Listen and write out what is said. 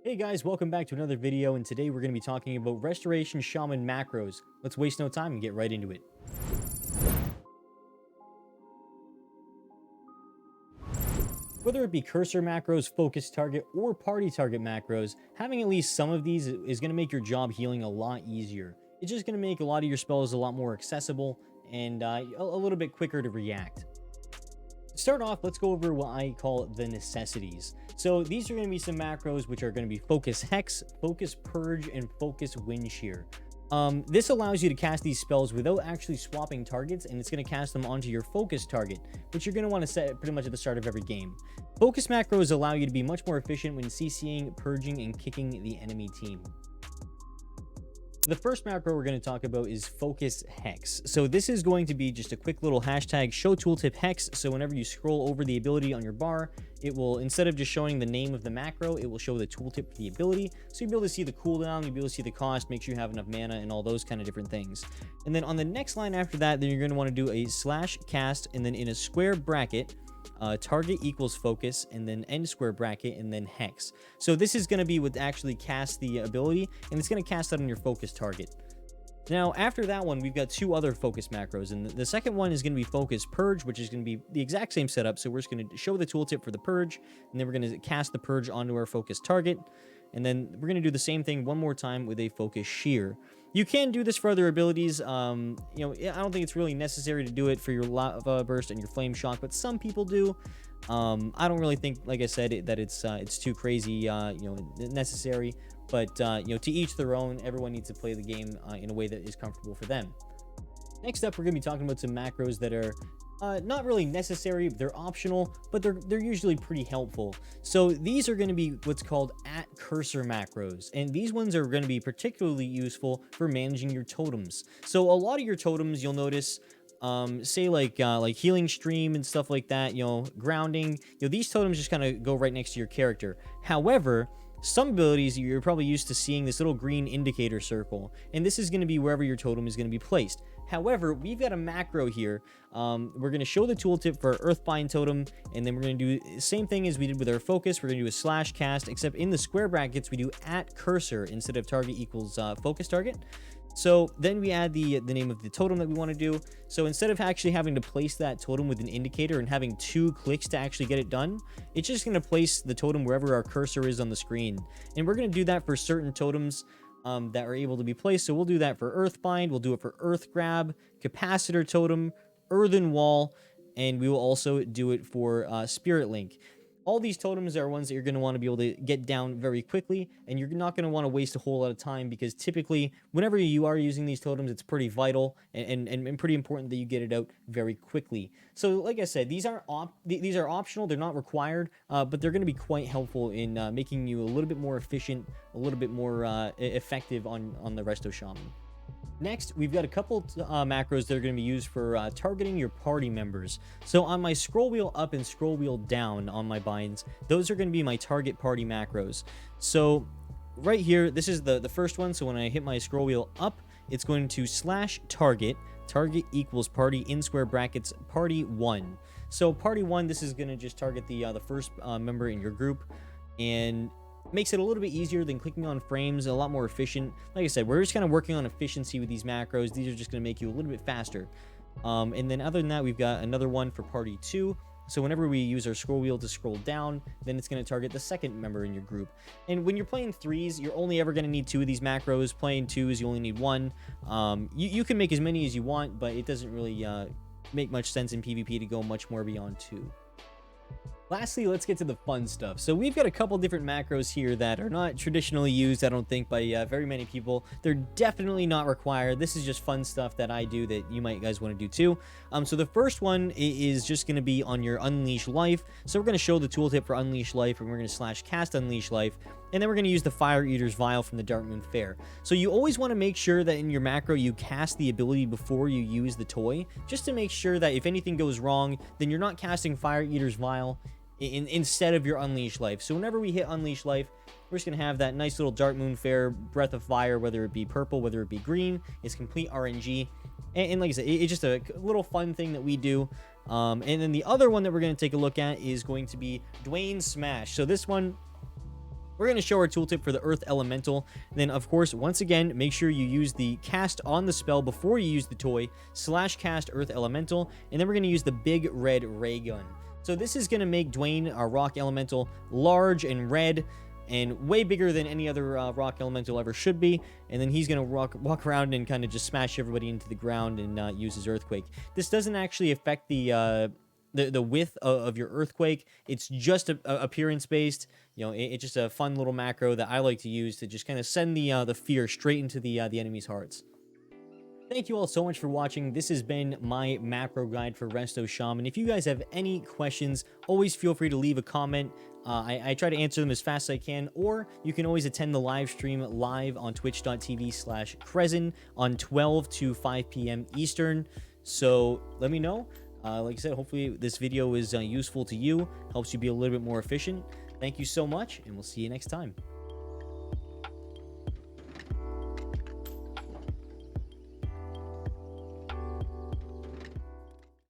Hey guys, welcome back to another video, and today we're going to be talking about Restoration Shaman macros. Let's waste no time and get right into it. Whether it be cursor macros, focus target, or party target macros, having at least some of these is going to make your job healing a lot easier. It's just going to make a lot of your spells a lot more accessible and a little bit quicker to react. To start off, let's go over what I call the necessities. So these are going to be some macros which are going to be Focus Hex, Focus Purge, and Focus Wind Shear. This allows you to cast these spells without actually swapping targets, and it's going to cast them onto your focus target, which you're going to want to set pretty much at the start of every game. Focus macros allow you to be much more efficient when CCing, purging, and kicking the enemy team. The first macro we're going to talk about is Focus Hex. So this is going to be just a quick little hashtag show tooltip hex. So whenever you scroll over the ability on your bar, it will, instead of just showing the name of the macro, it will show the tooltip for the ability. So you'll be able to see the cooldown, you'll be able to see the cost, make sure you have enough mana, and all those kind of different things. And then on the next line after that, then you're going to want to do a /cast, and then in a square bracket, target equals focus, and then end square bracket, and then hex. So this is going to be what actually casts the ability, and it's going to cast that on your focus target. Now, after that one, we've got two other focus macros, and the second one is going to be Focus Purge, which is going to be the exact same setup. So we're just going to show the tooltip for the Purge, and then we're going to cast the Purge onto our focus target, and then we're going to do the same thing one more time with a Focus Shear. You can do this for other abilities. I don't think it's really necessary to do it for your Lava Burst and your Flame Shock, but some people do. I don't really think, like I said, that it's too crazy, necessary. But to each their own. Everyone needs to play the game in a way that is comfortable for them. Next up, we're going to be talking about some macros that are not really necessary. They're optional, but they're usually pretty helpful. So these are going to be what's called @cursor macros, and these ones are going to be particularly useful for managing your totems. So a lot of your totems, you'll notice, say like healing stream and stuff like that, grounding, these totems just kind of go right next to your character. However, some abilities, you're probably used to seeing this little green indicator circle, and this is going to be wherever your totem is going to be placed. However, we've got a macro here. We're going to show the tooltip for our Earthbind totem, and then we're going to do the same thing as we did with our focus. We're going to do a /cast, except in the square brackets, we do @cursor instead of target equals focus target. So then we add the name of the totem that we want to do. So instead of actually having to place that totem with an indicator and having 2 clicks to actually get it done, it's just going to place the totem wherever our cursor is on the screen. And we're going to do that for certain totems that are able to be placed. So we'll do that for Earthbind, we'll do it for Earth Grab, Capacitor Totem, Earthen Wall, and we will also do it for Spirit Link. All these totems are ones that you're going to want to be able to get down very quickly, and you're not going to want to waste a whole lot of time, because typically, whenever you are using these totems, it's pretty vital and pretty important that you get it out very quickly. So, like I said, these are optional, they're not required, but they're going to be quite helpful in making you a little bit more efficient, a little bit more effective on the Resto Shaman. Next, we've got a couple macros that are going to be used for targeting your party members. So on my scroll wheel up and scroll wheel down on my binds, those are going to be my target party macros. So right here, this is the first one. So when I hit my scroll wheel up, it's going to /target, target equals party in square brackets party 1. So party 1, this is going to just target the first member in your group, and makes it a little bit easier than clicking on frames, a lot more efficient. Like I said, we're just kind of working on efficiency with these macros. These are just going to make you a little bit faster. And then other than that, we've got another one for party 2. So whenever we use our scroll wheel to scroll down, then it's going to target the second member in your group. And when you're playing 3s, you're only ever going to need 2 of these macros. Playing 2s, you only need 1. You can make as many as you want, but it doesn't really make much sense in PvP to go much more beyond 2. Lastly, let's get to the fun stuff. So we've got a couple different macros here that are not traditionally used, I don't think, by very many people. They're definitely not required. This is just fun stuff that I do that you might guys want to do too. So the first one is just going to be on your Unleash Life. So we're going to show the tooltip for Unleash Life, and we're going to /cast Unleash Life, and then we're going to use the Fire Eater's Vial from the Darkmoon Fair. So you always want to make sure that in your macro you cast the ability before you use the toy, just to make sure that if anything goes wrong, then you're not casting Fire Eater's Vial instead of your Unleash Life. So whenever we hit Unleash Life, we're just going to have that nice little Darkmoon Fair Breath of Fire, whether it be purple, whether it be green. It's complete RNG. And like I said, it's just a little fun thing that we do. And then the other one that we're going to take a look at is going to be Dwayne Smash. So this one, We're going to show our tooltip for the Earth Elemental. Then, of course, once again, make sure you use the cast on the spell before you use the toy, /cast Earth Elemental, and then we're going to use the big red ray gun. So this is going to make Dwayne, our Rock Elemental, large and red, and way bigger than any other Rock Elemental ever should be. And then he's going to walk around and kind of just smash everybody into the ground and use his Earthquake. This doesn't actually affect the width of your Earthquake. It's just appearance based. You know, it's just a fun little macro that I like to use to just kind of send the fear straight into the enemy's hearts. Thank you all so much for watching. This has been my macro guide for Resto Shaman. If you guys have any questions, always feel free to leave a comment. I try to answer them as fast as I can, or you can always attend the live stream live on twitch.tv/Khrezin on 12 to 5 p.m. Eastern. So let me know. Like I said, hopefully this video is useful to you, helps you be a little bit more efficient. Thank you so much, and we'll see you next time.